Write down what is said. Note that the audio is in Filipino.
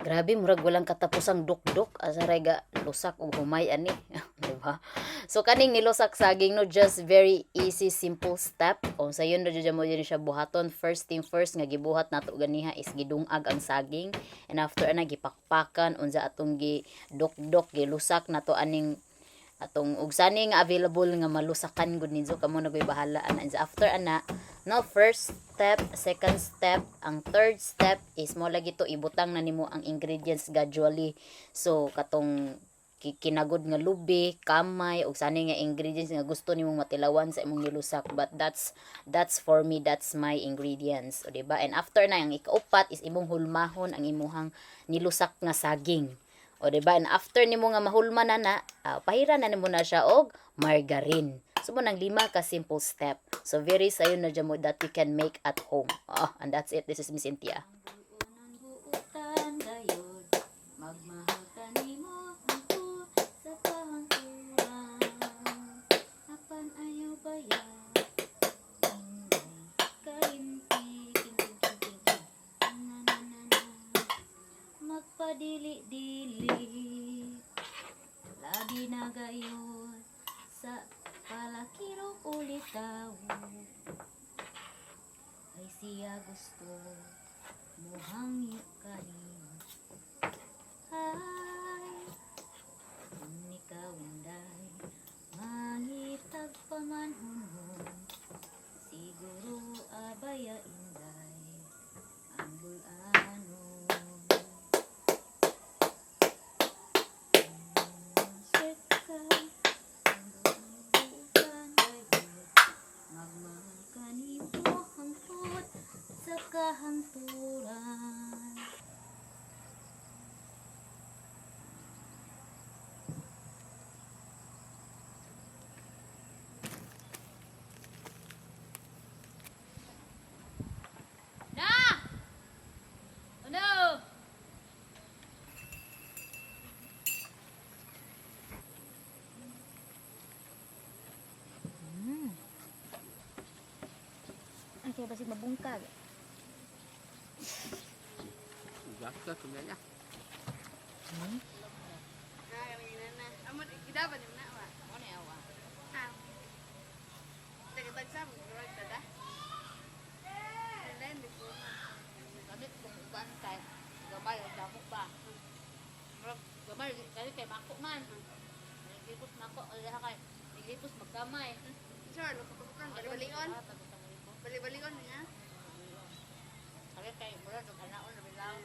Grabe, murag walang katapusang dukduk asaray ga lusak ug humay ani, di ba? So kaning nilusak saging no, just very easy simple step. O sayon na jud mo din siya buhaton. First thing first nga gibuhat nato ganiha is gidungag ang saging, and after ana gipakpakan unsa atong gi dukdok gilusak nato aning atong ug sani nga available nga malusakan gud ninyo kamo nagoy bahala ana. And after ana no, first step, second step, ang third step is mo lagi to ibutang na nimo ang ingredients gradually. So katong kinagod nga lubi, kamay ug sani nga ingredients nga gusto nimong matilawan sa imong nilusak, but that's for me, that's my ingredients, o diba? And after na ang ikaupat is imong hulmahon ang imuhang nilusak nga saging. O diba? And after nimo nga mahulma na pahiran na nimo na siya og margarine. So mo nang 5 ka simple step. So very sayo na dyan mo that you can make at home. Oh, and that's it. This is Miss Cynthia. Magmahal ka nimo ako sa kahangturan, apan ayaw baya magpadili-dili labi na gayon sa palakiro ulitaw ay siya gusto muhangit kanimo. Ay kung ikaw inday mangitag pamanhon, siguro abaya inday ang bulano. Magmahal ka nimo hangtod sa kahangturan. Kaya basig mabungkag. Gasta kumaya. Amot gidapan mo na wa. Ano ni awa? Ah. Tagatag sa mo right tada. Then di ko. Gamit ko uban kay gamay ang damo ba. Gamay kay mako man. Nagipos mako ala kay nagipos magkamay. Sure, lupa-lupa bali-balion. Bali-balion niya. Kaya kay mura dog anaon na bilaw.